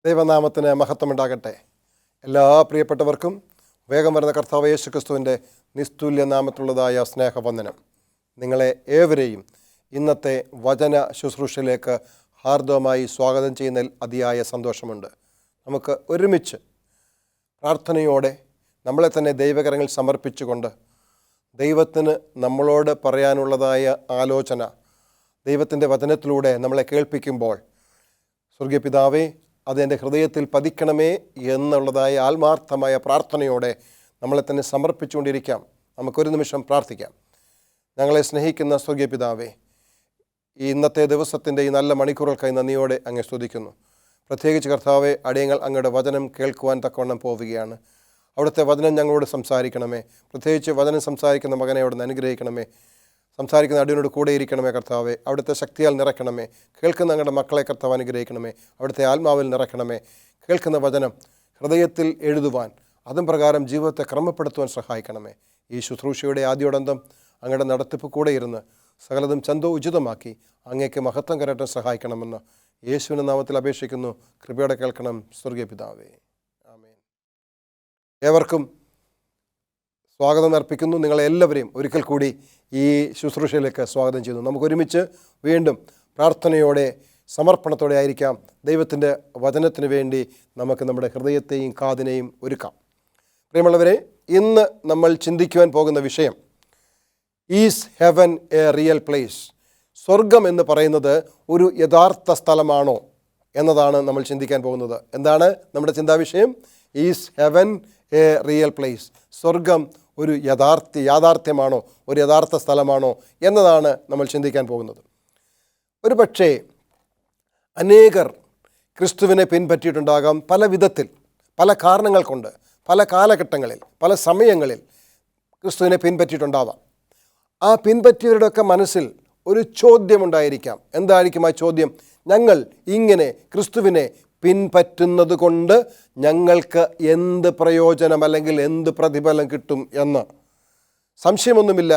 ദൈവനാമത്തിന് മഹത്വമുണ്ടാകട്ടെ. എല്ലാ പ്രിയപ്പെട്ടവർക്കും വേഗം വരുന്ന കർത്താവ് യേശു ക്രിസ്തുവിൻ്റെ നിസ്തുല്യ നാമത്തിലുള്ളതായ സ്നേഹവന്ദനം. നിങ്ങളെ ഏവരെയും ഇന്നത്തെ വചന ശുശ്രൂഷയിലേക്ക് ഹാർദവമായി സ്വാഗതം ചെയ്യുന്നതിൽ അതിയായ സന്തോഷമുണ്ട്. നമുക്ക് ഒരുമിച്ച് പ്രാർത്ഥനയോടെ നമ്മളെ തന്നെ ദൈവകരങ്ങളിൽ സമർപ്പിച്ചുകൊണ്ട് ദൈവത്തിന് നമ്മളോട് പറയാനുള്ളതായ ആലോചന ദൈവത്തിൻ്റെ വചനത്തിലൂടെ നമ്മളെ കേൾപ്പിക്കുമ്പോൾ, സ്വർഗീയ പിതാവേ, അതെൻ്റെ ഹൃദയത്തിൽ പതിക്കണമേ എന്നുള്ളതായ ആത്മാർത്ഥമായ പ്രാർത്ഥനയോടെ നമ്മളെ തന്നെ സമർപ്പിച്ചുകൊണ്ടിരിക്കാം. നമുക്കൊരു നിമിഷം പ്രാർത്ഥിക്കാം. ഞങ്ങളെ സ്നേഹിക്കുന്ന സ്വർഗീയ പിതാവേ, ഈ ഇന്നത്തെ ദിവസത്തിൻ്റെ ഈ നല്ല മണിക്കൂറുകൾക്കായി നന്ദിയോടെ അങ്ങ് സ്തുതിക്കുന്നു. പ്രത്യേകിച്ച് കർത്താവെ, അടിയങ്ങൾ അങ്ങയുടെ വചനം കേൾക്കുവാൻ തക്കവണ്ണം പോവുകയാണ്. അവിടുത്തെ വചനം ഞങ്ങളോട് സംസാരിക്കണമേ. പ്രത്യേകിച്ച് വചനം സംസാരിക്കുന്ന മകനെ അവിടുന്ന് അനുഗ്രഹിക്കണമേ. സംസാരിക്കുന്ന അടിയനോട് കൂടെ ഇരിക്കണമേ കർത്താവെ. അവിടുത്തെ ശക്തിയാൽ നിറയ്ക്കണമേ. കേൾക്കുന്ന ഞങ്ങളുടെ മക്കളെ കർത്താവ് അനുഗ്രഹിക്കണമേ. അവിടുത്തെ ആത്മാവിൽ നിറയ്ക്കണമേ. കേൾക്കുന്ന വചനം ഹൃദയത്തിൽ എഴുതുവാൻ, അതും പ്രകാരം ജീവിതത്തെ ക്രമപ്പെടുത്തുവാൻ സഹായിക്കണമേ. ഈ ശുശ്രൂഷയുടെ ആദ്യോടന്തം അങ്ങയുടെ നടത്തിപ്പ് കൂടെ ഇരുന്ന് സകലതും ഉചിതമാക്കി അങ്ങേക്ക് മഹത്വം കരട്ടാൻ സഹായിക്കണമെന്ന് യേശുവിൻ്റെ നാമത്തിൽ അപേക്ഷിക്കുന്നു. കൃപയോടെ കേൾക്കണം സ്വർഗീയ പിതാവേ, ആമേൻ. ഏവർക്കും സ്വാഗതം അർപ്പിക്കുന്നു. നിങ്ങളെല്ലാവരെയും ഒരിക്കൽ കൂടി ഈ ശുശ്രൂഷയിലേക്ക് സ്വാഗതം ചെയ്യുന്നു. നമുക്കൊരുമിച്ച് വീണ്ടും പ്രാർത്ഥനയോടെ സമർപ്പണത്തോടെ ആയിരിക്കാം. ദൈവത്തിൻ്റെ വചനത്തിന് വേണ്ടി നമുക്ക് നമ്മുടെ ഹൃദയത്തെയും കാതിനെയും ഒരുക്കാം. പ്രിയമുള്ളവരെ, ഇന്ന് നമ്മൾ ചിന്തിക്കുവാൻ പോകുന്ന വിഷയം, is heaven A real place? സ്വർഗം എന്ന് പറയുന്നത് ഒരു യഥാർത്ഥ സ്ഥലമാണോ എന്നതാണ് നമ്മൾ ചിന്തിക്കാൻ പോകുന്നത്. എന്താണ് നമ്മുടെ ചിന്താവിഷയം? Is heaven A real place? സ്വർഗം ഒരു യാഥാർത്ഥ്യമാണോ, ഒരു യഥാർത്ഥ സ്ഥലമാണോ എന്നതാണ് നമ്മൾ ചിന്തിക്കാൻ പോകുന്നത്. ഒരു പക്ഷേ അനേകർ ക്രിസ്തുവിനെ പിൻപറ്റിയിട്ടുണ്ടാകാം. പല വിധത്തിൽ, പല കാരണങ്ങൾ കൊണ്ട്, പല കാലഘട്ടങ്ങളിൽ, പല സമയങ്ങളിൽ ക്രിസ്തുവിനെ പിൻപറ്റിയിട്ടുണ്ടാവാം. ആ പിൻപറ്റിയവരുടെയൊക്കെ മനസ്സിൽ ഒരു ചോദ്യമുണ്ടായിരിക്കാം. എന്തായിരിക്കും ആ ചോദ്യം? ഞങ്ങൾ ഇങ്ങനെ ക്രിസ്തുവിനെ പിൻപറ്റുന്നത് കൊണ്ട് ഞങ്ങൾക്ക് എന്ത് പ്രയോജനം അല്ലെങ്കിൽ എന്ത് പ്രതിഫലം കിട്ടും എന്ന്. സംശയമൊന്നുമില്ല,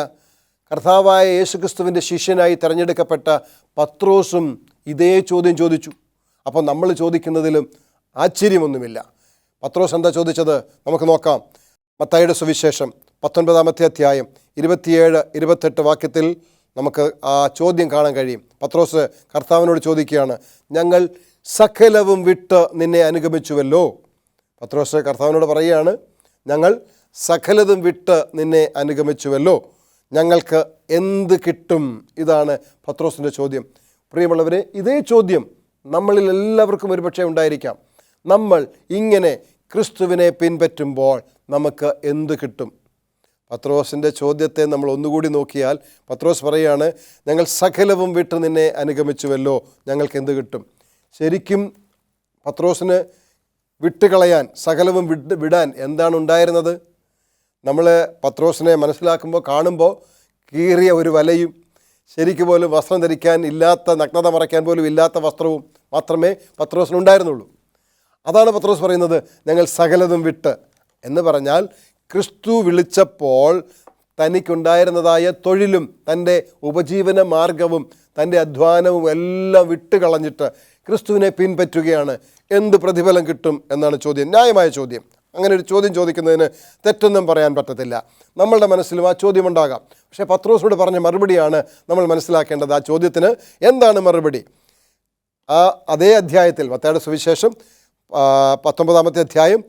കർത്താവായ യേശുക്രിസ്തുവിൻ്റെ ശിഷ്യനായി തിരഞ്ഞെടുക്കപ്പെട്ട പത്രോസും ഇതേ ചോദ്യം ചോദിച്ചു. അപ്പോൾ നമ്മൾ ചോദിക്കുന്നതിലും ആശ്ചര്യമൊന്നുമില്ല. പത്രോസ് എന്താ ചോദിച്ചത്? നമുക്ക് നോക്കാം. മത്തായിയുടെ സുവിശേഷം 19-ാമത്തെ അധ്യായം 27-28 വാക്യത്തിൽ നമുക്ക് ആ ചോദ്യം കാണാൻ കഴിയും. പത്രോസ് കർത്താവിനോട് ചോദിക്കുകയാണ്, ഞങ്ങൾ സകലവും വിട്ട് നിന്നെ അനുഗമിച്ചുവല്ലോ. പത്രോസ് കർത്താവിനോട് പറയുകയാണ്, ഞങ്ങൾ സകലതും വിട്ട് നിന്നെ അനുഗമിച്ചുവല്ലോ, ഞങ്ങൾക്ക് എന്ത് കിട്ടും? ഇതാണ് പത്രോസിൻ്റെ ചോദ്യം. പ്രിയമുള്ളവരെ, ഇതേ ചോദ്യം നമ്മളിൽ എല്ലാവർക്കും ഒരുപക്ഷെ ഉണ്ടായിരിക്കാം. നമ്മൾ ഇങ്ങനെ ക്രിസ്തുവിനെ പിൻപറ്റുമ്പോൾ നമുക്ക് എന്ത് കിട്ടും? പത്രോസിൻ്റെ ചോദ്യത്തെ നമ്മൾ ഒന്നുകൂടി നോക്കിയാൽ, പത്രോസ് പറയുകയാണ്, ഞങ്ങൾ സകലവും വിട്ട് നിന്നെ അനുഗമിച്ചുവല്ലോ, ഞങ്ങൾക്ക് എന്ത് കിട്ടും? ശരിക്കും പത്രോസിന് വിട്ടുകളയാൻ, സകലവും വിടാൻ എന്താണ് ഉണ്ടായിരുന്നത്? നമ്മൾ പത്രോസിനെ മനസ്സിലാക്കുമ്പോൾ, കാണുമ്പോൾ കീറിയ ഒരു വലയും, ശരിക്കും പോലും വസ്ത്രം ധരിക്കാൻ ഇല്ലാത്ത, നഗ്നത മറയ്ക്കാൻ പോലും ഇല്ലാത്ത വസ്ത്രവും മാത്രമേ പത്രോസിനുണ്ടായിരുന്നുള്ളൂ. അതാണ് പത്രോസ് പറയുന്നത്, ഞങ്ങൾ സകലതും വിട്ട് എന്ന് പറഞ്ഞാൽ, ക്രിസ്തു വിളിച്ചപ്പോൾ തനിക്കുണ്ടായിരുന്നതായ തൊഴിലും തൻ്റെ ഉപജീവന മാർഗവും തൻ്റെ അധ്വാനവും എല്ലാം വിട്ടുകളഞ്ഞിട്ട് ക്രിസ്തുവിനെ പിൻപറ്റുകയാണ്. എന്ത് പ്രതിഫലം കിട്ടും എന്നാണ് ചോദ്യം. ന്യായമായ ചോദ്യം. അങ്ങനെ ഒരു ചോദ്യം ചോദിക്കുന്നതിന് തെറ്റൊന്നും പറയാൻ പറ്റത്തില്ല. നമ്മളുടെ മനസ്സിലും ആ ചോദ്യമുണ്ടാകാം. പക്ഷേ പത്രോസിനോട് പറഞ്ഞ മറുപടിയാണ് നമ്മൾ മനസ്സിലാക്കേണ്ടത്. ആ ചോദ്യത്തിന് എന്താണ് മറുപടി? അതേ അധ്യായത്തിൽ, മത്തായിയുടെ സുവിശേഷം 19-ാമത്തെ അധ്യായം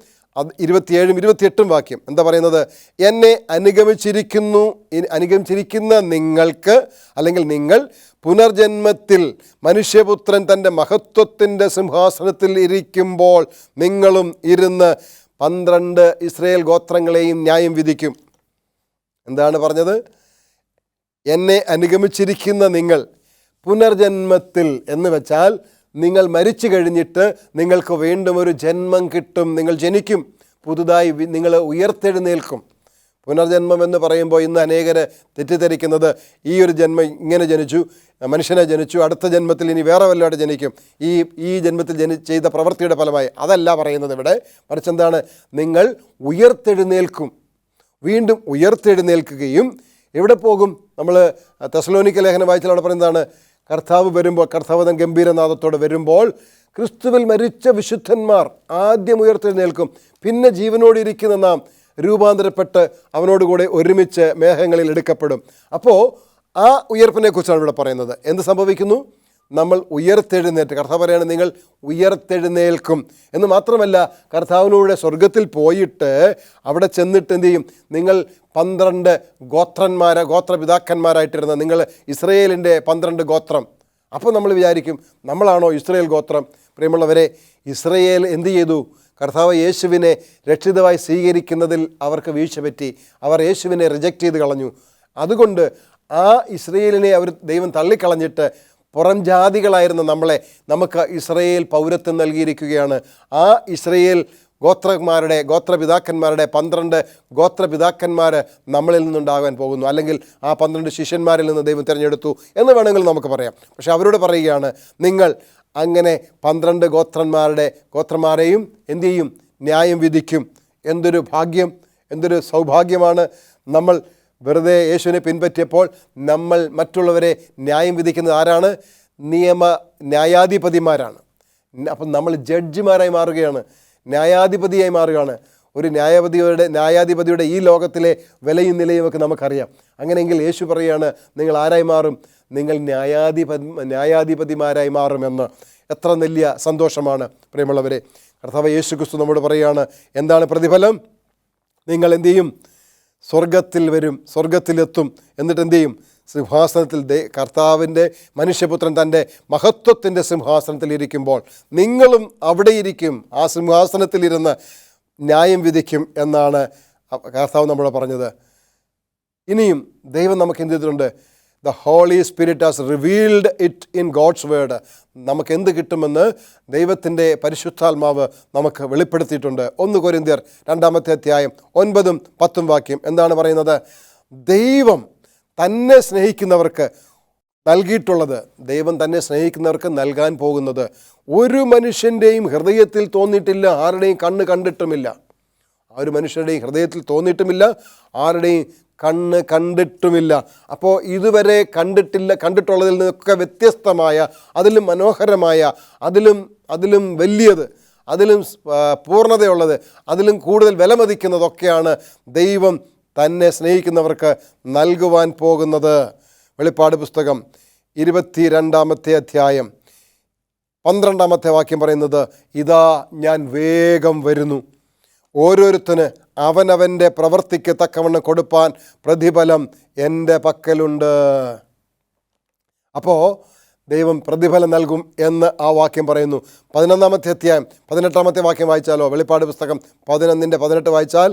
27-28 വാക്യം എന്താ പറയുന്നത്? എന്നെ അനുഗമിച്ചിരിക്കുന്ന നിങ്ങൾക്ക്, അല്ലെങ്കിൽ നിങ്ങൾ പുനർജന്മത്തിൽ മനുഷ്യപുത്രൻ തൻ്റെ മഹത്വത്തിൻ്റെ സിംഹാസനത്തിൽ ഇരിക്കുമ്പോൾ നിങ്ങളും ഇരുന്ന് 12 ഇസ്രായേൽ ഗോത്രങ്ങളെയും ന്യായം വിധിക്കും. എന്താണ് പറഞ്ഞത്? എന്നെ അനുഗമിച്ചിരിക്കുന്ന നിങ്ങൾ പുനർജന്മത്തിൽ എന്ന് വെച്ചാൽ, നിങ്ങൾ മരിച്ചു കഴിഞ്ഞിട്ട് നിങ്ങൾക്ക് വീണ്ടും ഒരു ജന്മം കിട്ടും. നിങ്ങൾ ജനിക്കും, പുതുതായി നിങ്ങൾ ഉയർത്തെഴുന്നേൽക്കും. പുനർജന്മം എന്ന് പറയുമ്പോൾ ഇന്ന് അനേകർ തെറ്റിദ്ധരിക്കുന്നത്, ഈ ഒരു ജന്മം ഇങ്ങനെ ജനിച്ചു, മനുഷ്യനെ ജനിച്ചു, അടുത്ത ജന്മത്തിൽ ഇനി വേറെ വല്ലതായിട്ട് ജനിക്കും, ഈ ജന്മത്തിൽ ചെയ്ത പ്രവൃത്തിയുടെ ഫലമായി. അതല്ല പറയുന്നത് ഇവിടെ. മറിച്ച് എന്താണ്? നിങ്ങൾ ഉയർത്തെഴുന്നേൽക്കും. വീണ്ടും ഉയർത്തെഴുന്നേൽക്കുകയും എവിടെ പോകും? നമ്മൾ തെസലോനിക്ക ലേഖനം വായിച്ചാൽ അവിടെ പറയുന്നതാണ്, കർത്താവ് വരുമ്പോൾ, കർത്താവ് തൻ ഗംഭീരനാദത്തോടെ വരുമ്പോൾ ക്രിസ്തുവിൽ മരിച്ച വിശുദ്ധന്മാർ ആദ്യം ഉയർത്തെഴുന്നേൽക്കും. പിന്നെ ജീവനോടിരിക്കുന്ന നാം രൂപാന്തരപ്പെട്ട് അവനോടുകൂടെ ഒരുമിച്ച് മേഘങ്ങളിൽ എടുക്കപ്പെടും. അപ്പോൾ ആ ഉയർപ്പിനെ കുറിച്ചാണ് ഇവിടെ പറയുന്നത്. എന്ത് സംഭവിക്കുന്നു? നമ്മൾ ഉയർത്തെഴുന്നേറ്റ്, കർത്താവ് പറയാണ് നിങ്ങൾ ഉയർത്തെഴുന്നേൽക്കും എന്ന് മാത്രമല്ല, കർത്താവിനൂടെ സ്വർഗത്തിൽ പോയിട്ട് അവിടെ ചെന്നിട്ട് എന്ത് ചെയ്യും? നിങ്ങൾ 12 ഗോത്രപിതാക്കന്മാരായിട്ടിരുന്ന നിങ്ങൾ ഇസ്രയേലിൻ്റെ 12 ഗോത്രം. അപ്പോൾ നമ്മൾ വിചാരിക്കും നമ്മളാണോ ഇസ്രയേൽ ഗോത്രം? പ്രിയമുള്ളവരെ, ഇസ്രയേൽ എന്ത് ചെയ്തു? കർത്താവ് യേശുവിനെ രക്ഷിതമായി സ്വീകരിക്കുന്നതിൽ അവർക്ക് വീഴ്ച പറ്റി. അവർ യേശുവിനെ റിജക്റ്റ് ചെയ്ത് കളഞ്ഞു. അതുകൊണ്ട് ആ ഇസ്രയേലിനെ ദൈവം തള്ളിക്കളഞ്ഞിട്ട് പുറം ജാതികളായിരുന്ന നമുക്ക് ഇസ്രയേൽ പൗരത്വം നൽകിയിരിക്കുകയാണ്. ആ ഇസ്രയേൽ ഗോത്രപിതാക്കന്മാരുടെ 12 ഗോത്രപിതാക്കന്മാർ നമ്മളിൽ നിന്നുണ്ടാകാൻ പോകുന്നു. അല്ലെങ്കിൽ ആ 12 ശിഷ്യന്മാരിൽ നിന്ന് ദൈവം തിരഞ്ഞെടുത്തു എന്ന് വേണമെങ്കിൽ നമുക്ക് പറയാം. പക്ഷെ അവരോട് പറയുകയാണ്, നിങ്ങൾ അങ്ങനെ 12 ഗോത്രന്മാരെയും എന്തു ചെയ്യും? ന്യായം വിധിക്കും. എന്തൊരു ഭാഗ്യം, എന്തൊരു സൗഭാഗ്യമാണ്! നമ്മൾ വെറുതെ യേശുവിനെ പിൻപറ്റിയപ്പോൾ നമ്മൾ മറ്റുള്ളവരെ ന്യായം വിധിക്കുന്നത് ആരാണ്? ന്യായാധിപതിമാരാണ്. അപ്പം നമ്മൾ ജഡ്ജിമാരായി മാറുകയാണ്, ന്യായാധിപതിയായി മാറുകയാണ്. ഒരു ന്യായാധിപതിയുടെ ഈ ലോകത്തിലെ വിലയും നിലയും ഒക്കെ നമുക്കറിയാം. അങ്ങനെയെങ്കിൽ യേശു പറയുകയാണ്, നിങ്ങൾ ആരായി മാറും? നിങ്ങൾ ന്യായാധിപതിമാരായി മാറുമെന്ന്. എത്ര വലിയ സന്തോഷമാണ് പ്രിയമുള്ളവരെ! കർത്താവ് യേശു ക്രിസ്തു നമ്മോട് പറയുകയാണ്, എന്താണ് പ്രതിഫലം? നിങ്ങൾ എന്തു ചെയ്യും? സ്വർഗത്തിൽ വരും, സ്വർഗത്തിലെത്തും. എന്നിട്ട് എന്തു ചെയ്യും? സിംഹാസനത്തിൽ കർത്താവിൻ്റെ മനുഷ്യപുത്രൻ തൻ്റെ മഹത്വത്തിൻ്റെ സിംഹാസനത്തിൽ ഇരിക്കുമ്പോൾ നിങ്ങളും അവിടെ ഇരിക്കും. ആ സിംഹാസനത്തിലിരുന്ന് ന്യായം വിധിക്കും എന്നാണ് കർത്താവ് നമ്മളോട് പറഞ്ഞത്. ഇനിയും ദൈവം നമുക്ക് എന്ത് ചെയ്തിട്ടുണ്ട്? The holy spirit has revealed it in God's word. നമുക്ക് എന്ത് കിട്ടുമെന്ന് ദൈവത്തിൻ്റെ പരിശുദ്ധാത്മാവ് നമുക്ക് വെളിപ്പെടുത്തിയിട്ടുണ്ട്. 1 കൊരിന്ത്യർ 2-ാമത്തെ അധ്യായം 9-10 വാക്യം എന്താണ് പറയുന്നത്? ദൈവം തന്നെ സ്നേഹിക്കുന്നവർക്ക് നൽകിയിട്ടുള്ളത്, ദൈവം തന്നെ സ്നേഹിക്കുന്നവർക്ക് നൽകാൻ പോകുന്നത് ഒരു മനുഷ്യൻ്റെയും ഹൃദയത്തിൽ തോന്നിയിട്ടില്ല, ആരുടെയും കണ്ണ് കണ്ടിട്ടുമില്ല. ആ ഒരു മനുഷ്യരുടെയും ഹൃദയത്തിൽ തോന്നിയിട്ടുമില്ല, ആരുടെയും കണ്ണ് കണ്ടിട്ടുമില്ല. അപ്പോൾ ഇതുവരെ കണ്ടിട്ടുള്ളതിൽ നിന്നൊക്കെ വ്യത്യസ്തമായ, അതിലും മനോഹരമായ, അതിലും വലിയത്, അതിലും പൂർണ്ണതയുള്ളത്, അതിലും കൂടുതൽ വിലമതിക്കുന്നതൊക്കെയാണ് ദൈവം തന്നെ സ്നേഹിക്കുന്നവർക്ക് നൽകുവാൻ പോകുന്നത്. വെളിപ്പാട് പുസ്തകം 22-ാമത്തെ അധ്യായം 12-ാമത്തെ വാക്യം പറയുന്നത്, ഇതാ ഞാൻ വേഗം വരുന്നു, ഓരോരുത്തന് അവനവൻ്റെ പ്രവൃത്തിക്ക് തക്കവണ്ണം കൊടുപ്പാൻ പ്രതിഫലം എൻ്റെ പക്കലുണ്ട്. അപ്പോൾ ദൈവം പ്രതിഫലം നൽകും എന്ന് ആ വാക്യം പറയുന്നു. 11-ാമത്തെ അധ്യായം 18-ാമത്തെ വാക്യം വായിച്ചാലോ? വെളിപ്പാട് പുസ്തകം 11-18 വായിച്ചാൽ,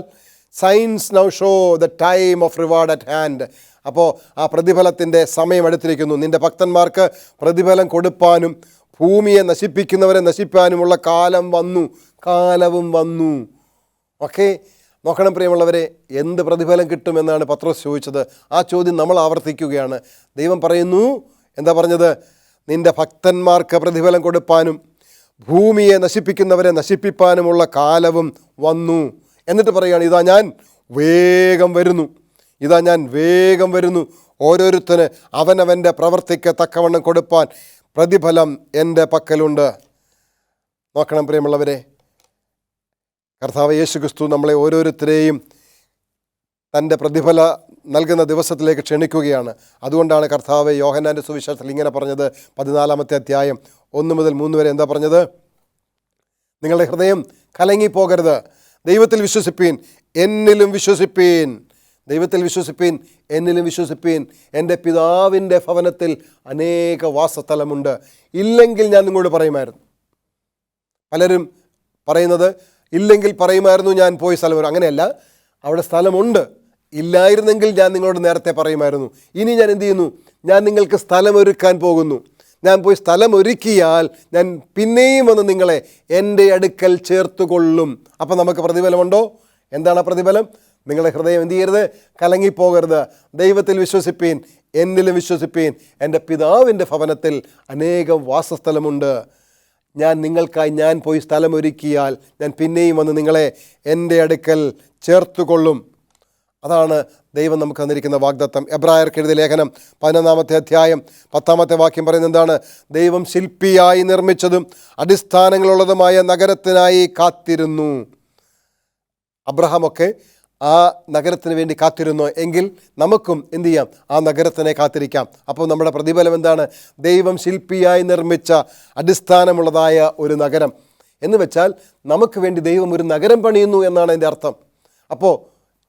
signs now show the time of reward at hand. അപ്പോൾ ആ പ്രതിഫലത്തിൻ്റെ സമയം എടുത്തിരിക്കുന്നു. നിൻ്റെ ഭക്തന്മാർക്ക് പ്രതിഫലം കൊടുപ്പാനും ഭൂമിയെ നശിപ്പിക്കുന്നവരെ നശിപ്പാനുമുള്ള കാലവും വന്നു. ഓക്കെ, നോക്കണം പ്രിയമുള്ളവരെ, എന്ത് പ്രതിഫലം കിട്ടുമെന്നാണ് പത്രോസ് ചോദിച്ചത്. ആ ചോദ്യം നമ്മൾ ആവർത്തിക്കുകയാണ്. ദൈവം പറയുന്നു, എന്താ പറഞ്ഞത്? നിൻ്റെ ഭക്തന്മാർക്ക് പ്രതിഫലം കൊടുപ്പാനും ഭൂമിയെ നശിപ്പിക്കുന്നവരെ നശിപ്പിപ്പാനുമുള്ള കാലവും വന്നു. എന്നിട്ട് പറയുകയാണ്, ഇതാ ഞാൻ വേഗം വരുന്നു, ഓരോരുത്തന് അവനവൻ്റെ പ്രവൃത്തിക്ക് തക്കവണ്ണം കൊടുപ്പാൻ പ്രതിഫലം എൻ്റെ പക്കലുണ്ട്. നോക്കണം പ്രിയമുള്ളവരെ, കർത്താവ് യേശു ക്രിസ്തു നമ്മളെ ഓരോരുത്തരെയും തൻ്റെ പ്രതിഫല നൽകുന്ന ദിവസത്തിലേക്ക് ക്ഷണിക്കുകയാണ്. അതുകൊണ്ടാണ് കർത്താവ് യോഹന്നാൻ്റെ സുവിശേഷത്തിൽ ഇങ്ങനെ പറഞ്ഞത്, 14-ാമത്തെ അധ്യായം 1-3 വരെ എന്താ പറഞ്ഞത്? നിങ്ങളുടെ ഹൃദയം കലങ്ങിപ്പോകരുത്, ദൈവത്തിൽ വിശ്വസിപ്പീൻ, എന്നിലും വിശ്വസിപ്പീൻ. ദൈവത്തിൽ വിശ്വസിപ്പീൻ, എന്നിലും വിശ്വസിപ്പീൻ. എൻ്റെ പിതാവിൻ്റെ ഭവനത്തിൽ അനേക വാസസ്ഥലമുണ്ട്, ഇല്ലെങ്കിൽ ഞാൻ നിങ്ങളോട് പറയുമായിരുന്നു. പലരും പറയുന്നത്, ഇല്ലെങ്കിൽ പറയുമായിരുന്നു ഞാൻ പോയി സ്ഥലം വരും. അങ്ങനെയല്ല, അവിടെ സ്ഥലമുണ്ട്. ഇല്ലായിരുന്നെങ്കിൽ ഞാൻ നിങ്ങളോട് നേരത്തെ പറയുമായിരുന്നു. ഇനി ഞാൻ എന്ത് ചെയ്യുന്നു? ഞാൻ നിങ്ങൾക്ക് സ്ഥലമൊരുക്കാൻ പോകുന്നു. ഞാൻ പോയി സ്ഥലമൊരുക്കിയാൽ ഞാൻ പിന്നെയും വന്ന് നിങ്ങളെ എൻ്റെ അടുക്കൽ ചേർത്തുകൊള്ളും. അപ്പം നമുക്ക് പ്രതിഫലമുണ്ടോ? എന്താണ് ആ പ്രതിഫലം? നിങ്ങളുടെ ഹൃദയം എന്ത് ചെയ്യരുത്? കലങ്ങിപ്പോകരുത്. ദൈവത്തിൽ വിശ്വസിപ്പീൻ, എന്നിലും വിശ്വസിപ്പീൻ. എൻ്റെ പിതാവിൻ്റെ ഭവനത്തിൽ അനേകം വാസസ്ഥലമുണ്ട്. ഞാൻ പോയി സ്ഥലമൊരുക്കിയാൽ ഞാൻ പിന്നെയും വന്ന് നിങ്ങളെ എൻ്റെ അടുക്കൽ ചേർത്തുകൊള്ളും. അതാണ് ദൈവം നമുക്ക് തന്നിരിക്കുന്ന വാഗ്ദത്തം. എബ്രായർക്ക് എഴുതിയ ലേഖനം 11-ാമത്തെ അധ്യായം 10-ാമത്തെ വാക്യം പറയുന്നത് എന്താണ്? ദൈവം ശില്പിയായി നിർമ്മിച്ചതും അടിസ്ഥാനങ്ങളുള്ളതുമായ നഗരത്തിനായി കാത്തിരുന്നു. അബ്രഹാമൊക്കെ ആ നഗരത്തിന് വേണ്ടി കാത്തിരുന്നു എങ്കിൽ നമുക്കും എന്തു ചെയ്യാം? ആ നഗരത്തിനെ കാത്തിരിക്കാം. അപ്പോൾ നമ്മുടെ പ്രതിഫലം എന്താണ്? ദൈവം ശില്പിയായി നിർമ്മിച്ച അടിസ്ഥാനമുള്ളതായ ഒരു നഗരം എന്ന് വെച്ചാൽ നമുക്ക് വേണ്ടി ദൈവം ഒരു നഗരം പണിയുന്നു എന്നാണ് അതിൻ്റെ അർത്ഥം. അപ്പോൾ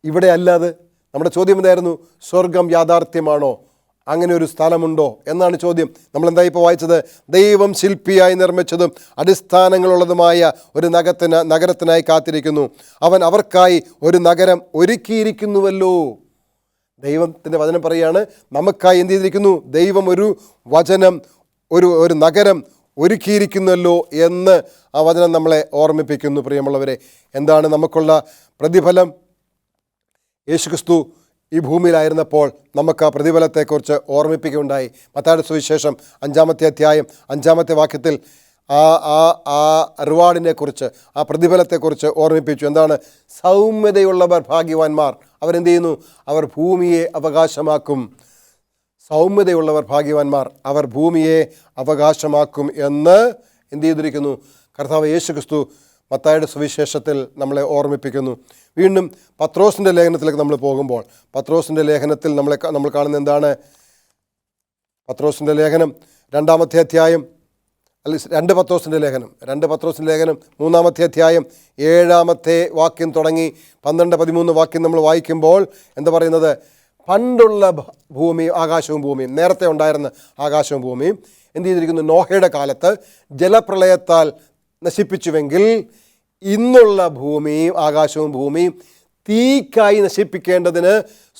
ഇവിടെ അല്ലാതെ നമ്മുടെ ചോദ്യം എന്തായിരുന്നു? സ്വർഗം യാഥാർത്ഥ്യമാണോ? അങ്ങനെ ഒരു സ്ഥലമുണ്ടോ എന്നാണ് ചോദ്യം. നമ്മളെന്താ ഇപ്പോൾ വായിച്ചത്? ദൈവം ശില്പിയായി നിർമ്മിച്ചതും അടിസ്ഥാനങ്ങളുള്ളതുമായ ഒരു നഗരത്തിനായി കാത്തിരിക്കുന്നു. അവൻ അവർക്കായി ഒരു നഗരം ഒരുക്കിയിരിക്കുന്നുവല്ലോ. ദൈവത്തിൻ്റെ വചനം പറയുകയാണ്, നമുക്കായി എന്ത് ചെയ്തിരിക്കുന്നു? ദൈവം ഒരു വചനം, ഒരു നഗരം ഒരുക്കിയിരിക്കുന്നല്ലോ എന്ന് ആ വചനം നമ്മളെ ഓർമ്മിപ്പിക്കുന്നു. പ്രിയമുള്ളവരെ, എന്താണ് നമുക്കുള്ള പ്രതിഫലം? യേശുക്രിസ്തു ഈ ഭൂമിയിലായിരുന്നപ്പോൾ നമുക്ക് ആ പ്രതിഫലത്തെക്കുറിച്ച് ഓർമ്മിപ്പിക്കുകയുണ്ടായി. മത്തായിയുടെ സുവിശേഷം 5-ാമത്തെ അധ്യായം 5-ാമത്തെ വാക്യത്തിൽ ആ റിവാർഡിനെ കുറിച്ച്, ആ പ്രതിഫലത്തെക്കുറിച്ച് ഓർമ്മിപ്പിച്ചു. എന്താണ്? സൗമ്യതയുള്ളവർ ഭാഗ്യവാന്മാർ, അവരെന്ത് ചെയ്യുന്നു? അവർ ഭൂമിയെ അവകാശമാക്കും. സൗമ്യതയുള്ളവർ ഭാഗ്യവാന്മാർ, അവർ ഭൂമിയെ അവകാശമാക്കും എന്ന് എന്ത് ചെയ്തിരിക്കുന്നു? കർത്താവ് യേശുക്രിസ്തു മത്തായിയുടെ സുവിശേഷത്തിൽ നമ്മളെ ഓർമ്മിപ്പിക്കുന്നു. വീണ്ടും പത്രോസിൻ്റെ ലേഖനത്തിലേക്ക് നമ്മൾ പോകുമ്പോൾ, പത്രോസിൻ്റെ ലേഖനത്തിൽ നമ്മൾ കാണുന്നത് എന്താണ്? പത്രോസിൻ്റെ ലേഖനം 2-ാമത്തെ അധ്യായം, അല്ല 2 പത്രോസിൻ്റെ ലേഖനം 3-ാമത്തെ അധ്യായം 7-ാമത്തെ വാക്യം തുടങ്ങി 12-13 വാക്യം നമ്മൾ വായിക്കുമ്പോൾ എന്താ പറയുന്നത്? പണ്ടുള്ള ഭൂമിയും ആകാശവും ഭൂമിയും, നേരത്തെ ഉണ്ടായിരുന്ന ആകാശവും ഭൂമിയും എന്ത് ചെയ്തിരിക്കുന്നു? നോഹയുടെ കാലത്ത് ജലപ്രളയത്താൽ നശിപ്പിച്ചുവെങ്കിൽ ഇന്നുള്ള ഭൂമിയും ആകാശവും ഭൂമിയും തീക്കായി നശിപ്പിക്കേണ്ടതിന്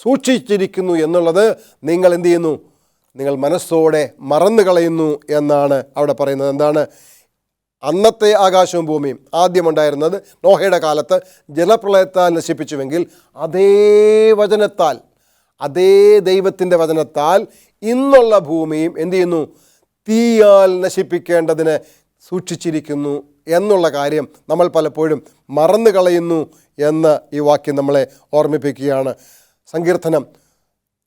സൂക്ഷിച്ചിരിക്കുന്നു എന്നുള്ളത് നിങ്ങൾ എന്ത് ചെയ്യുന്നു? നിങ്ങൾ മനസ്സോടെ മറന്നു കളയുന്നു എന്നാണ് അവിടെ പറയുന്നത്. എന്താണ്? അന്നത്തെ ആകാശവും ഭൂമിയും ആദ്യമുണ്ടായിരുന്നത് നോഹയുടെ കാലത്ത് ജലപ്രളയത്താൽ നശിപ്പിച്ചുവെങ്കിൽ അതേ വചനത്താൽ, അതേ ദൈവത്തിൻ്റെ വചനത്താൽ ഇന്നുള്ള ഭൂമിയും എന്ത് ചെയ്യുന്നു? തീയാൽ നശിപ്പിക്കേണ്ടതിന് സൂക്ഷിച്ചിരിക്കുന്നു എന്നുള്ള കാര്യം നമ്മൾ പലപ്പോഴും മറന്നു കളയുന്നു എന്ന് ഈ വാക്യം നമ്മളെ ഓർമ്മിപ്പിക്കുകയാണ്. സങ്കീർത്തനം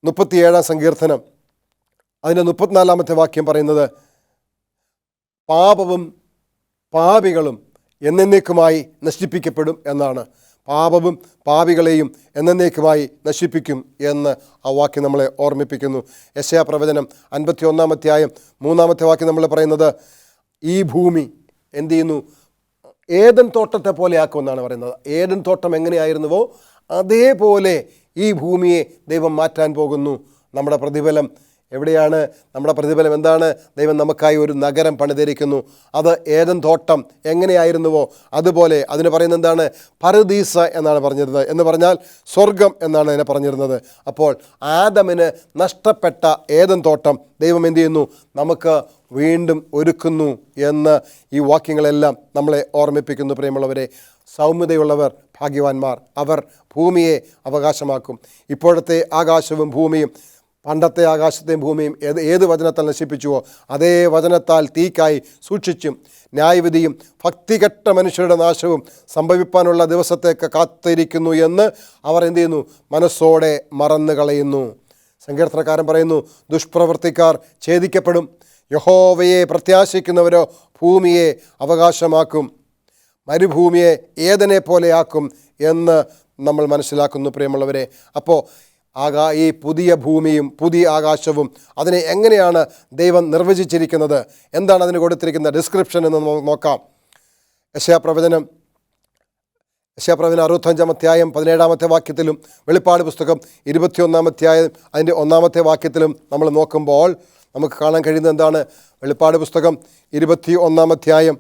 37-ാം സങ്കീർത്തനം അതിൻ്റെ 34-ാമത്തെ വാക്യം പറയുന്നത്, പാപവും പാപികളും എന്നേക്കുമായി നശിപ്പിക്കപ്പെടും എന്നാണ്. പാപവും പാപികളെയും എന്നേക്കുമായി നശിപ്പിക്കും എന്ന് ആ വാക്യം നമ്മളെ ഓർമ്മിപ്പിക്കുന്നു. യെശയ്യാ പ്രവചനം 51-ാം അധ്യായം 3-ാമത്തെ വാക്യം നമ്മൾ പറയുന്നത്, ഈ ഭൂമി എന്ത് ചെയ്യുന്നു? ഏദൻ തോട്ടത്തെ പോലെ ആക്കുമെന്നാണ് പറയുന്നത്. ഏദൻ തോട്ടം എങ്ങനെയായിരുന്നുവോ അതേപോലെ ഈ ഭൂമിയെ ദൈവം മാറ്റാൻ പോകുന്നു. നമ്മുടെ പ്രതിഫലം എവിടെയാണ്? നമ്മുടെ പ്രതിഫലം എന്താണ്? ദൈവം നമുക്കായി ഒരു നഗരം പണിതിരിക്കുന്നു. അത് ഏദൻ തോട്ടം എങ്ങനെയായിരുന്നുവോ അതുപോലെ. അതിന് പറയുന്നത് എന്താണ്? പരദീസ എന്നാണ് പറഞ്ഞിരുന്നത്. എന്ന് പറഞ്ഞാൽ സ്വർഗം എന്നാണ് അതിനെ പറഞ്ഞിരുന്നത്. അപ്പോൾ ആദമിന് നഷ്ടപ്പെട്ട ഏദൻ തോട്ടം ദൈവം എന്ത് ചെയ്യുന്നു? നമുക്ക് വീണ്ടും ഒരുക്കുന്നു എന്ന് ഈ വാക്യങ്ങളെല്ലാം നമ്മളെ ഓർമ്മിപ്പിക്കുന്നു. പ്രിയമുള്ളവരെ, സൗമ്യതയുള്ളവർ ഭാഗ്യവാന്മാർ, അവർ ഭൂമിയെ അവകാശമാക്കും. ഇപ്പോഴത്തെ ആകാശവും ഭൂമിയും പണ്ടത്തെ ആകാശത്തെയും ഭൂമിയും ഏത് വചനത്താൽ നശിപ്പിച്ചുവോ അതേ വചനത്താൽ തീക്കായി സൂക്ഷിച്ചും ന്യായവിധിയും ഭക്തികെട്ട മനുഷ്യരുടെ നാശവും സംഭവിപ്പാനുള്ള ദിവസത്തേക്ക് കാത്തിരിക്കുന്നു എന്ന് അവർ എന്ത് ചെയ്യുന്നു? മനസ്സോടെ മറന്നു കളയുന്നു. സങ്കീർത്തനക്കാരൻ പറയുന്നു, ദുഷ്പ്രവൃത്തിക്കാർ ഛേദിക്കപ്പെടും, യഹോവയെ പ്രത്യാശിക്കുന്നവരോ ഭൂമിയെ അവകാശമാക്കും, മരുഭൂമിയെ ഏദനെ പോലെയാക്കും എന്ന് നമ്മൾ മനസ്സിലാക്കുന്നു. പ്രിയമുള്ളവരെ, അപ്പോൾ ഈ പുതിയ ഭൂമിയും പുതിയ ആകാശവും അതിനെ എങ്ങനെയാണ് ദൈവം നിർവചിച്ചിരിക്കുന്നത്? എന്താണ് അതിന് കൊടുത്തിരിക്കുന്ന ഡിസ്ക്രിപ്ഷൻ എന്ന് നോക്കാം. യെശയ്യാ പ്രവചനം 65-ാം അധ്യായം 17-ാമത്തെ വാക്യത്തിലും വെളിപ്പാട് പുസ്തകം 21-ാം അധ്യായം അതിൻ്റെ 1-ാമത്തെ വാക്യത്തിലും നമ്മൾ നോക്കുമ്പോൾ നമുക്ക് കാണാൻ കഴിയുന്നത് എന്താണ്? വെളിപ്പാട് പുസ്തകം 21-ാം അധ്യായം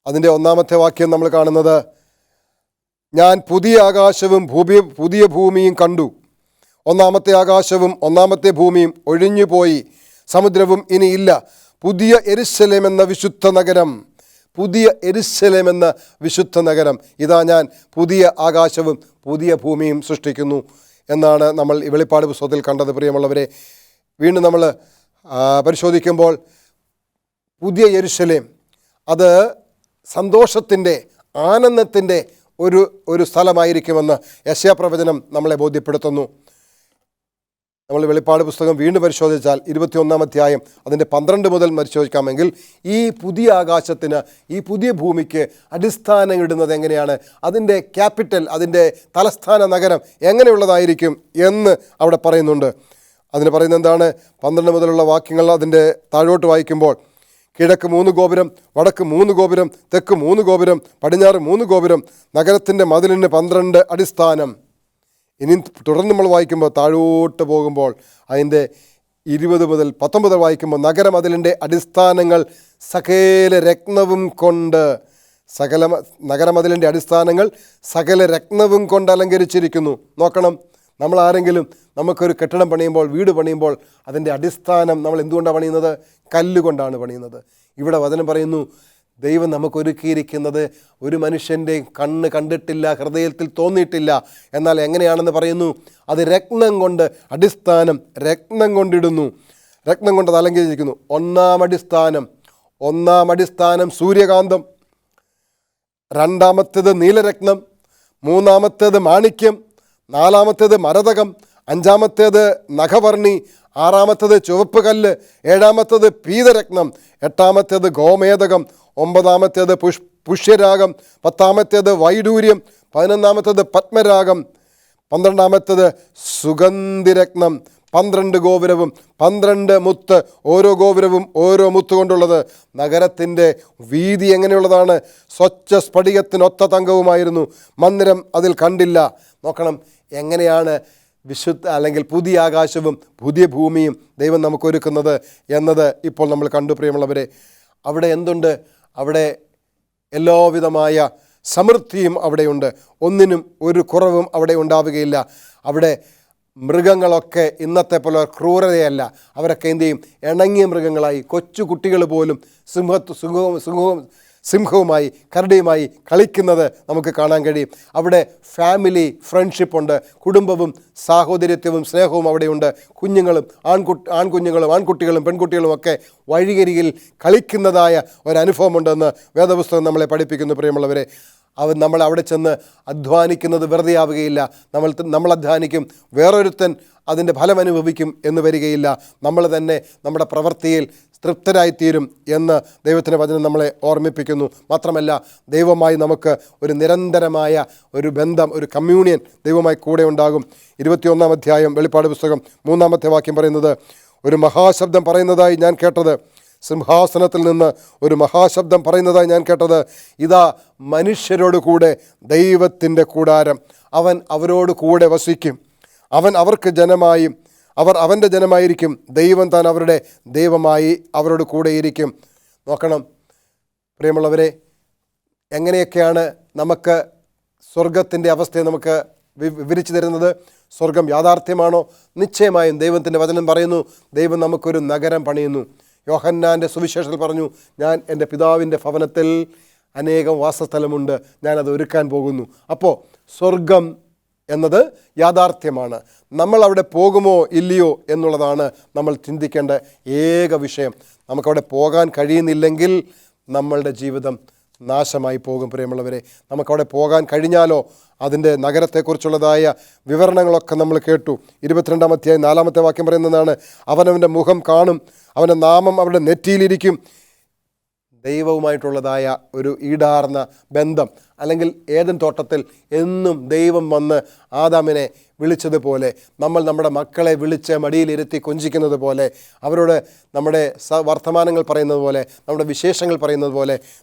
അതിൻ്റെ 1-ാമത്തെ വാക്യം നമ്മൾ കാണുന്നത്, ഞാൻ പുതിയ ആകാശവും പുതിയ ഭൂമിയും കണ്ടു. 1-ാമത്തെ ആകാശവും 1-ാമത്തെ ഭൂമിയും ഒഴിഞ്ഞുപോയി, സമുദ്രവും ഇനിയില്ല. പുതിയ യെരൂശലേം എന്ന വിശുദ്ധ നഗരം, പുതിയ യെരൂശലേം എന്ന വിശുദ്ധ നഗരം, ഇതാ ഞാൻ പുതിയ ആകാശവും പുതിയ ഭൂമിയും സൃഷ്ടിക്കുന്നു എന്നാണ് നമ്മൾ ഈ വെളിപ്പാട് പുസ്തകത്തിൽ കണ്ടത്. പ്രിയമുള്ളവരെ, വീണ്ടും നമ്മൾ പരിശോധിക്കുമ്പോൾ പുതിയ യെരൂശലേം അത് സന്തോഷത്തിൻ്റെ, ആനന്ദത്തിൻ്റെ ഒരു സ്ഥലമായിരിക്കുമെന്ന് യെശയ്യാപ്രവചനം നമ്മളെ ബോധ്യപ്പെടുത്തുന്നു. നമ്മൾ വെളിപ്പാട് പുസ്തകം വീണ്ടും പരിശോധിച്ചാൽ 21 അധ്യായം അതിൻ്റെ 12 മുതൽ പരിശോധിക്കാമെങ്കിൽ ഈ പുതിയ ആകാശത്തിന്, ഈ പുതിയ ഭൂമിക്ക് അടിസ്ഥാനം ഇടുന്നത് എങ്ങനെയാണ്, അതിൻ്റെ ക്യാപിറ്റൽ, അതിൻ്റെ തലസ്ഥാന നഗരം എങ്ങനെയുള്ളതായിരിക്കും എന്ന് അവിടെ പറയുന്നുണ്ട്. അതിന് പറയുന്നത് എന്താണ്? 12 മുതലുള്ള വാക്യങ്ങൾ അതിൻ്റെ താഴോട്ട് വായിക്കുമ്പോൾ, കിഴക്ക് 3 ഗോപുരം, വടക്ക് 3 ഗോപുരം, തെക്ക് 3 ഗോപുരം, പടിഞ്ഞാറ് 3 ഗോപുരം, നഗരത്തിൻ്റെ മതിലിന് 12 അടിസ്ഥാനം. ഇനി തുടർന്ന് നമ്മൾ വായിക്കുമ്പോൾ താഴോട്ട് പോകുമ്പോൾ അതിൻ്റെ 20 മുതൽ 19 വായിക്കുമ്പോൾ, നഗരമതിലിൻ്റെ അടിസ്ഥാനങ്ങൾ സകല രത്നവും കൊണ്ട്, നഗരമതിലിൻ്റെ അടിസ്ഥാനങ്ങൾ സകല രത്നവും കൊണ്ട് അലങ്കരിച്ചിരിക്കുന്നു. നോക്കണം, നമ്മൾ ആരെങ്കിലും നമുക്കൊരു കെട്ടിടം പണിയുമ്പോൾ, വീട് പണിയുമ്പോൾ അതിൻ്റെ അടിസ്ഥാനം നമ്മൾ എന്തുകൊണ്ടാണ് പണിയുന്നത്? കല്ലുകൊണ്ടാണ് പണിയുന്നത്. ഇവിടെ വചനം പറയുന്നു, ദൈവം നമുക്കൊരുക്കിയിരിക്കുന്നത് ഒരു മനുഷ്യൻ്റെ കണ്ണ് കണ്ടിട്ടില്ല, ഹൃദയത്തിൽ തോന്നിയിട്ടില്ല. എന്നാൽ എങ്ങനെയാണെന്ന് പറയുന്നു, അത് രത്നം കൊണ്ട്, അടിസ്ഥാനം രത്നം കൊണ്ടിടുന്നു, രത്നം കൊണ്ട് അത് അലങ്കരിച്ചിരിക്കുന്നു. ഒന്നാം അടിസ്ഥാനം സൂര്യകാന്തം, രണ്ടാമത്തേത് നീലരത്നം, മൂന്നാമത്തേത് മാണിക്യം, നാലാമത്തേത് മരതകം, അഞ്ചാമത്തേത് നഖവർണി, ആറാമത്തേത് ചുവപ്പ് കല്ല്, ഏഴാമത്തേത് പീതരത്നം, എട്ടാമത്തേത് ഗോമേതകം, ഒമ്പതാമത്തേത് പുഷ്യരാഗം, പത്താമത്തേത് വൈഡൂര്യം, 11ാമത്തേത് പത്മരാഗം, 12ാമത്തേത് സുഗന്ധിരത്നം. 12 ഗോപുരവും 12 മുത്ത്, ഓരോ ഗോപുരവും ഓരോ മുത്ത് കൊണ്ടുള്ളത്. നഗരത്തിൻ്റെ വീതി എങ്ങനെയുള്ളതാണ്? സ്വച്ഛ സ്ഫടികത്തിനൊത്ത തങ്കവുമായിരുന്നു. മന്ദിരം അതിൽ കണ്ടില്ല. നോക്കണം, എങ്ങനെയാണ് അല്ലെങ്കിൽ പുതിയ ആകാശവും പുതിയ ഭൂമിയും ദൈവം നമുക്കൊരുക്കുന്നത് എന്നത് ഇപ്പോൾ നമ്മൾ കണ്ടു. പ്രിയമുള്ളവരെ, അവിടെ എന്തുണ്ട്? അവിടെ എല്ലാവിധമായ സമൃദ്ധിയും അവിടെയുണ്ട്. ഒന്നിനും ഒരു കുറവും അവിടെ ഉണ്ടാവുകയില്ല. അവിടെ മൃഗങ്ങളൊക്കെ ഇന്നത്തെ പോലെ ക്രൂരതയല്ല. അവരൊക്കെ എന്ത് ചെയ്യും? ഇണങ്ങിയ മൃഗങ്ങളായി, കൊച്ചു കുട്ടികൾ പോലും സിംഹവുമായി കരടിയുമായി കളിക്കുന്നത് നമുക്ക് കാണാൻ കഴിയും. അവിടെ ഫാമിലി ഫ്രണ്ട്ഷിപ്പുണ്ട്, കുടുംബവും സാഹോദര്യത്വവും സ്നേഹവും അവിടെയുണ്ട്. കുഞ്ഞുങ്ങളും ആൺകുഞ്ഞുങ്ങളും ആൺകുട്ടികളും പെൺകുട്ടികളും ഒക്കെ വഴിയരികിൽ കളിക്കുന്നതായ ഒരനുഭവമുണ്ടെന്ന് വേദപുസ്തകം നമ്മളെ പഠിപ്പിക്കുന്നു. പ്രിയമുള്ളവരെ, നമ്മൾ അവിടെ ചെന്ന് അധ്വാനിക്കുന്നത് വെറുതെ ആവുകയില്ല. നമ്മൾ അധ്വാനിക്കും, വേറൊരുത്തൻ അതിൻ്റെ ഫലം അനുഭവിക്കും എന്ന് വരികയില്ല. നമ്മൾ തന്നെ നമ്മുടെ പ്രവൃത്തിയിൽ തൃപ്തരായിത്തീരും എന്ന് ദൈവത്തിൻ്റെ വചനം നമ്മളെ ഓർമ്മിപ്പിക്കുന്നു. മാത്രമല്ല, ദൈവമായി നമുക്ക് ഒരു നിരന്തരമായ ഒരു ബന്ധം, ഒരു കമ്മ്യൂണിയൻ ദൈവമായി കൂടെ ഉണ്ടാകും. 21 അധ്യായം വെളിപ്പാട് പുസ്തകം 3ാമത്തെ വാക്യം പറയുന്നത്, ഒരു മഹാശബ്ദം പറയുന്നതായി ഞാൻ കേട്ടത്, സിംഹാസനത്തിൽ നിന്ന് ഒരു മഹാശബ്ദം പറയുന്നതായി ഞാൻ കേട്ടത്, ഇതാ മനുഷ്യരോട് കൂടെ ദൈവത്തിൻ്റെ കൂടാരം, അവൻ അവരോട് കൂടെ വസിക്കും, അവൻ അവർക്ക് ജനമായും അവർ അവൻ്റെ ജനമായിരിക്കും, ദൈവം താൻ അവരുടെ ദൈവമായി അവരോട് കൂടെയിരിക്കും. നോക്കണം പ്രിയമുള്ളവരെ, എങ്ങനെയൊക്കെയാണ് നമുക്ക് സ്വർഗത്തിൻ്റെ അവസ്ഥയെ നമുക്ക് വിവരിച്ചു തരുന്നത്? സ്വർഗം യാഥാർത്ഥ്യമാണോ? നിശ്ചയമായും ദൈവത്തിൻ്റെ വചനം പറയുന്നു, ദൈവം നമുക്കൊരു നഗരം പണിയുന്നു. യോഹന്നാൻ്റെ സുവിശേഷത്തിൽ പറഞ്ഞു, ഞാൻ എൻ്റെ പിതാവിൻ്റെ ഭവനത്തിൽ അനേകം വാസസ്ഥലമുണ്ട്, ഞാനത് ഒരുക്കാൻ പോകുന്നു. അപ്പോൾ സ്വർഗം എന്നത് യാഥാർത്ഥ്യമാണ്. നമ്മൾ അവിടെ പോകുമോ ഇല്ലയോ എന്നുള്ളതാണ് നമ്മൾ ചിന്തിക്കേണ്ട ഏക വിഷയം. നമുക്കവിടെ പോകാൻ കഴിയുന്നില്ലെങ്കിൽ നമ്മളുടെ ജീവിതം നാശമായി പോകും. പ്രിയമുള്ളവരെ, നമുക്കവിടെ പോകാൻ കഴിഞ്ഞാലോ? അതിൻ്റെ നഗരത്തെക്കുറിച്ചുള്ളതായ വിവരണങ്ങളൊക്കെ നമ്മൾ കേട്ടു. 22 അധ്യായം 4ാമത്തെ വാക്യം പറയുന്നതാണ്, അവനവൻ്റെ മുഖം കാണും, അവൻ്റെ നാമം അവരുടെ നെറ്റിയിലിരിക്കും. ദൈവവുമായിട്ടുള്ളതായ ഒരു ഈടാർന്ന ബന്ധം, അല്ലെങ്കിൽ ഏദൻ തോട്ടത്തിൽ എന്നും ദൈവം വന്ന് ആദാമിനെ വിളിച്ചതുപോലെ, നമ്മൾ നമ്മുടെ മക്കളെ വിളിച്ച് മടിയിലിരുത്തി കൊഞ്ചിക്കുന്നത് പോലെ, അവരോട് നമ്മുടെ വർത്തമാനങ്ങൾ പറയുന്നത് പോലെ, നമ്മുടെ വിശേഷങ്ങൾ പറയുന്നത് പോലെ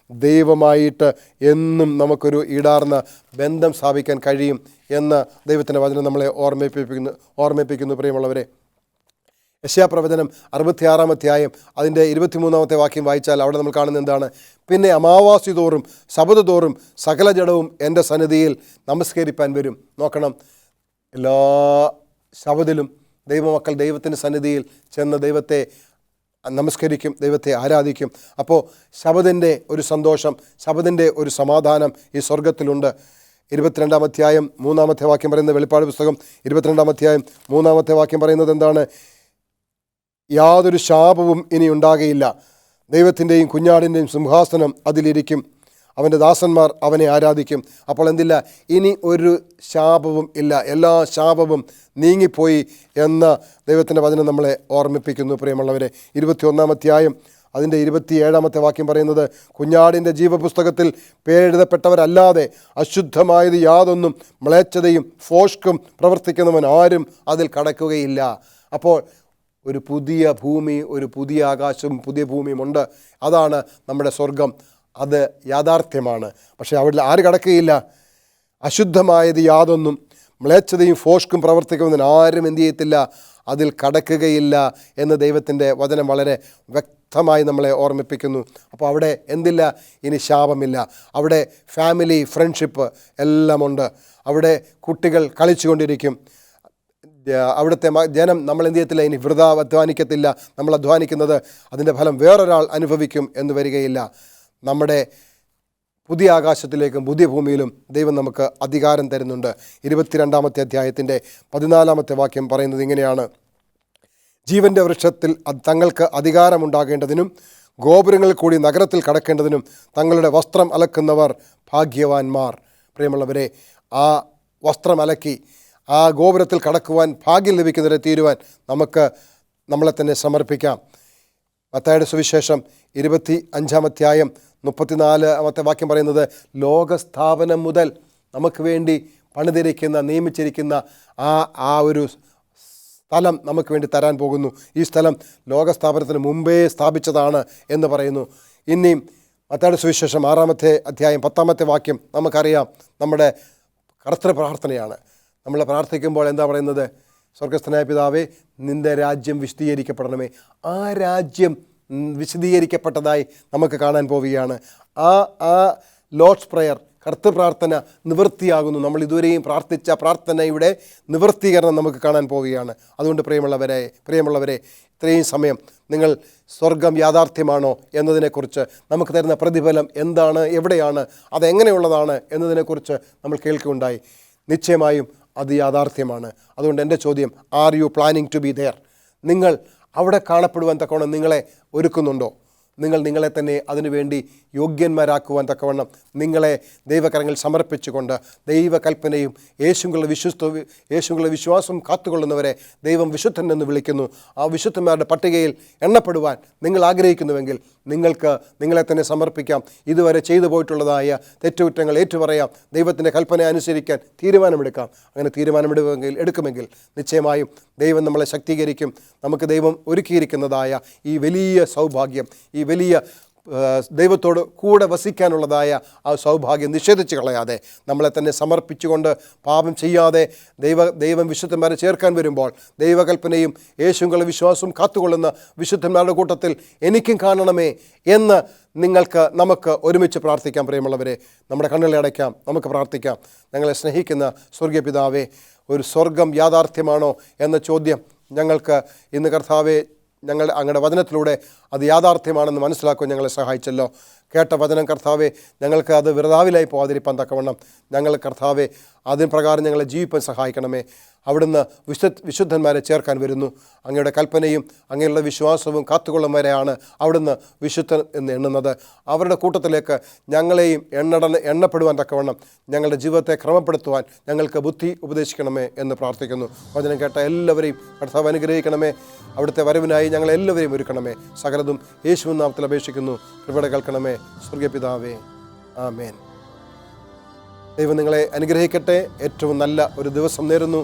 ദൈവമായിട്ട് എന്നും നമുക്കൊരു ഈടാർന്ന ബന്ധം സ്ഥാപിക്കാൻ കഴിയും എന്ന് ദൈവത്തിൻ്റെ വചനം നമ്മളെ ഓർമ്മിപ്പിക്കുന്നു. പ്രിയമുള്ളവരെ, യെശയ്യാപ്രവചനം 66 അധ്യായം അതിൻ്റെ 23ാമത്തെ വാക്യം വായിച്ചാൽ അവിടെ നമ്മൾ കാണുന്നത് എന്താണ്? പിന്നെ അമാവാസി തോറും ശബത്ത് തോറും സകല ജഡവും എൻ്റെ സന്നിധിയിൽ നമസ്കരിപ്പാൻ വരും. നോക്കണം, എല്ലാ ശബത്തിലും ദൈവമക്കൾ ദൈവത്തിൻ്റെ സന്നിധിയിൽ ചെന്ന് ദൈവത്തെ നമസ്കരിക്കും, ദൈവത്തെ ആരാധിക്കും. അപ്പോൾ ശബത്തിൻ്റെ ഒരു സന്തോഷം, ശബത്തിൻ്റെ ഒരു സമാധാനം ഈ സ്വർഗത്തിലുണ്ട്. 22 അധ്യായം 3ാമത്തെ വാക്യം പറയുന്നത്, വെളിപ്പാട് പുസ്തകം 22 അധ്യായം 3ാമത്തെ വാക്യം പറയുന്നത് എന്താണ്? യാതൊരു ശാപവും ഇനി ഉണ്ടാകുകയില്ല, ദൈവത്തിൻ്റെയും കുഞ്ഞാടിൻ്റെയും സിംഹാസനം അതിലിരിക്കും, അവൻ്റെ ദാസന്മാർ അവനെ ആരാധിക്കും. അപ്പോൾ എന്തില്ല, ഇനി ഒരു ശാപവും ഇല്ല, എല്ലാ ശാപവും നീങ്ങിപ്പോയി എന്ന ദൈവത്തിൻ്റെ വചനം നമ്മളെ ഓർമ്മിപ്പിക്കുന്നു. പ്രിയമുള്ളവരെ, 21-ാം അധ്യായം അതിൻ്റെ 27-ാമത്തെ വാക്യം പറയുന്നത്, കുഞ്ഞാടിൻ്റെ ജീവപുസ്തകത്തിൽ പേരെഴുതപ്പെട്ടവരല്ലാതെ അശുദ്ധമായത് യാതൊന്നും മ്ലേച്ഛതയും ഫോഷ്കും പ്രവർത്തിക്കുന്നവൻ ആരും അതിൽ കടക്കുകയില്ല. അപ്പോൾ ഒരു പുതിയ ഭൂമി, ഒരു പുതിയ ആകാശവും പുതിയ ഭൂമിയും ഉണ്ട്. അതാണ് നമ്മുടെ സ്വർഗം. അത് യാഥാർത്ഥ്യമാണ്. പക്ഷേ അവിടെ ആര് കടക്കുകയില്ല? അശുദ്ധമായത് യാതൊന്നും മ്ലേച്ഛതയും ഫോഷ്കും പ്രവർത്തിക്കുന്നതിന് ആരും എന്ത് ചെയ്യത്തില്ല, അതിൽ കടക്കുകയില്ല എന്ന് ദൈവത്തിൻ്റെ വചനം വളരെ വ്യക്തമായി നമ്മളെ ഓർമ്മിപ്പിക്കുന്നു. അപ്പോൾ അവിടെ എന്തില്ല, ഇനി ശാപമില്ല. അവിടെ ഫാമിലി, ഫ്രണ്ട്ഷിപ്പ് എല്ലാമുണ്ട്. അവിടെ കുട്ടികൾ കളിച്ചുകൊണ്ടിരിക്കും. അവിടുത്തെ ജനം നമ്മൾ എന്ത് ചെയ്യത്തില്ല, ഇനി വൃഥാ അധ്വാനിക്കത്തില്ല. നമ്മൾ അധ്വാനിക്കുന്നത് അതിൻ്റെ ഫലം വേറൊരാൾ അനുഭവിക്കും എന്ന് വരികയില്ല. നമ്മുടെ പുതിയ ആകാശത്തിലേക്കും പുതിയ ഭൂമിയിലും ദൈവം നമുക്ക് അധികാരം തരുന്നുണ്ട്. 22-ാമത്തെ അധ്യായത്തിൻ്റെ 14-ാമത്തെ വാക്യം പറയുന്നത് ഇങ്ങനെയാണ്: ജീവൻ്റെ വൃക്ഷത്തിൽ തങ്ങൾക്ക് അധികാരമുണ്ടാകേണ്ടതിനും ഗോപുരങ്ങളിൽ കൂടി നഗരത്തിൽ കടക്കേണ്ടതിനും തങ്ങളുടെ വസ്ത്രം അലക്കുന്നവർ ഭാഗ്യവാന്മാർ. പ്രിയമുള്ളവരെ, ആ വസ്ത്രം അലക്കി ആ ഗോപുരത്തിൽ കടക്കുവാൻ ഭാഗ്യം ലഭിക്കുന്നവരെ തീരുവാൻ നമുക്ക് നമ്മളെ തന്നെ സമർപ്പിക്കാം. മത്തായിയുടെ സുവിശേഷം 25-ാം അധ്യായം 34-ാമത്തെ വാക്യം പറയുന്നത്, ലോകസ്ഥാപനം മുതൽ നമുക്ക് വേണ്ടി പണിതിരിക്കുന്ന, നിയമിച്ചിരിക്കുന്ന ആ ഒരു സ്ഥലം നമുക്ക് വേണ്ടി തരാൻ പോകുന്നു. ഈ സ്ഥലം ലോകസ്ഥാപനത്തിന് മുമ്പേ സ്ഥാപിച്ചതാണ് എന്ന് പറയുന്നു. ഇനിയും മത്തായിയുടെ സുവിശേഷം 6-ാമത്തെ അധ്യായം 10-ാമത്തെ വാക്യം നമുക്കറിയാം, നമ്മുടെ കർത്തൃ പ്രാർത്ഥനയാണ്. നമ്മൾ പ്രാർത്ഥിക്കുമ്പോൾ എന്താ പറയുന്നത്? സ്വർഗസ്ഥനായ പിതാവേ, നിൻ്റെ രാജ്യം വിശദീകരിക്കപ്പെടണമേ. ആ രാജ്യം വിശദീകരിക്കപ്പെട്ടതായി നമുക്ക് കാണാൻ പോവുകയാണ്. ആ ലോർഡ്സ് പ്രയർ, കർത്തൃപ്രാർത്ഥന നിവൃത്തിയാകുന്നു. നമ്മൾ ഇതുവരെയും പ്രാർത്ഥിച്ച പ്രാർത്ഥനയുടെ നിവൃത്തീകരണം നമുക്ക് കാണാൻ പോവുകയാണ്. അതുകൊണ്ട് പ്രിയമുള്ളവരെ ഇത്രയും സമയം നിങ്ങൾ സ്വർഗം യാഥാർത്ഥ്യമാണോ എന്നതിനെക്കുറിച്ച്, നമുക്ക് തരുന്ന പ്രതിഫലം എന്താണ്, എവിടെയാണ്, അതെങ്ങനെയുള്ളതാണ് എന്നതിനെക്കുറിച്ച് നമ്മൾ കേൾക്കുകയുണ്ടായി. നിശ്ചയമായും അത് യാഥാർത്ഥ്യമാണ്. അതുകൊണ്ട് എൻ്റെ ചോദ്യം, are you planning to be there? നിങ്ങൾ അവിടെ കാണപ്പെടുവാൻ തക്കവണ്ണം നിങ്ങളെ ഒരുക്കുന്നുണ്ടോ? നിങ്ങൾ നിങ്ങളെ തന്നെ അതിനുവേണ്ടി യോഗ്യന്മാരാക്കുവാൻ തക്കവണ്ണം നിങ്ങളെ ദൈവകരങ്ങളിൽ സമർപ്പിച്ചുകൊണ്ട് ദൈവകൽപ്പനയും യേശുവിലുള്ള വിശ്വാസവും കാത്തുകൊള്ളുന്നവരെ ദൈവം വിശുദ്ധൻ എന്ന് വിളിക്കുന്നു. ആ വിശുദ്ധന്മാരുടെ പട്ടികയിൽ എണ്ണപ്പെടുവാൻ നിങ്ങൾ ആഗ്രഹിക്കുന്നുവെങ്കിൽ നിങ്ങൾക്ക് നിങ്ങളെ തന്നെ സമർപ്പിക്കാം. ഇതുവരെ ചെയ്തു പോയിട്ടുള്ളതായ തെറ്റുകുറ്റങ്ങൾ ഏറ്റുപറയാം. ദൈവത്തിൻ്റെ കൽപ്പന അനുസരിക്കാൻ തീരുമാനമെടുക്കാം. അങ്ങനെ എടുക്കുമെങ്കിൽ നിശ്ചയമായും ദൈവം നമ്മളെ ശക്തീകരിക്കും. നമുക്ക് ദൈവം ഒരുക്കിയിരിക്കുന്നതായ ഈ വലിയ സൗഭാഗ്യം, ഈ വലിയ ദൈവത്തോട് കൂടെ വസിക്കാനുള്ളതായ ആ സൗഭാഗ്യം നിഷേധിച്ച് കളയാതെ നമ്മളെ തന്നെ സമർപ്പിച്ചുകൊണ്ട് പാപം ചെയ്യാതെ ദൈവം വിശുദ്ധന്മാരെ ചേർക്കാൻ വരുമ്പോൾ ദൈവകൽപ്പനയും യേശുവിലുള്ള വിശ്വാസവും കാത്തുകൊള്ളുന്ന വിശുദ്ധന്മാരുടെ കൂട്ടത്തിൽ എനിക്കും കാണണമേ എന്ന് നമുക്ക് ഒരുമിച്ച് പ്രാർത്ഥിക്കാം. പ്രിയമുള്ളവരെ, നമ്മുടെ കണ്ണുകളെ അടയ്ക്കാം, നമുക്ക് പ്രാർത്ഥിക്കാം. ഞങ്ങളെ സ്നേഹിക്കുന്ന സ്വർഗീയ പിതാവേ, ഒരു സ്വർഗം യാഥാർത്ഥ്യമാണോ എന്ന ചോദ്യം ഞങ്ങൾക്ക് ഇന്ന് കർത്താവേ അങ്ങയുടെ വചനത്തിലൂടെ അത് യാഥാർത്ഥ്യമാണെന്ന് മനസ്സിലാക്കുവാൻ ഞങ്ങളെ സഹായിച്ചല്ലോ. കേട്ട വചനം കർത്താവെ, ഞങ്ങൾക്ക് അത് വൃഥാവിലായി പോകാതിരിപ്പാൻ തക്കവണ്ണം ഞങ്ങൾ കർത്താവെ അതിന് പ്രകാരം ഞങ്ങളെ ജീവിപ്പാൻ സഹായിക്കണമേ. അവിടുന്ന് വിശുദ്ധന്മാരെ ചേർക്കാൻ വരുന്നു. അങ്ങയുടെ കൽപ്പനയും അങ്ങയുടെ വിശ്വാസവും കാത്തുകൊള്ളുന്നവരെയാണ് അവിടുന്ന് വിശുദ്ധൻ എന്ന് എണ്ണുന്നത്. അവരുടെ കൂട്ടത്തിലേക്ക് ഞങ്ങളെയും എണ്ണപ്പെടുവാൻ തക്കവണ്ണം ഞങ്ങളുടെ ജീവിതത്തെ ക്രമപ്പെടുത്തുവാൻ ഞങ്ങൾക്ക് ബുദ്ധി ഉപദേശിക്കണമേ എന്ന് പ്രാർത്ഥിക്കുന്നു. വചനം കേട്ട എല്ലാവരെയും കർത്താവ് അനുഗ്രഹിക്കണമേ. അവിടുത്തെ വരവിനായി ഞങ്ങളെല്ലാവരെയും ഒരുക്കണമേ. സകലതും യേശുവിൻ നാമത്തിൽ അപേക്ഷിക്കുന്നു. കൃപയുടെ കേൾക്കണമേ സ്വർഗീയ പിതാവേ, ആമേൻ. ദൈവം നിങ്ങളെ അനുഗ്രഹിക്കട്ടെ. ഏറ്റവും നല്ല ഒരു ദിവസം നേരുന്നു.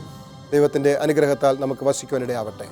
ദൈവത്തിൻ്റെ അനുഗ്രഹത്താൽ നമുക്ക് വസിക്കുവാനിടയാവട്ടെ.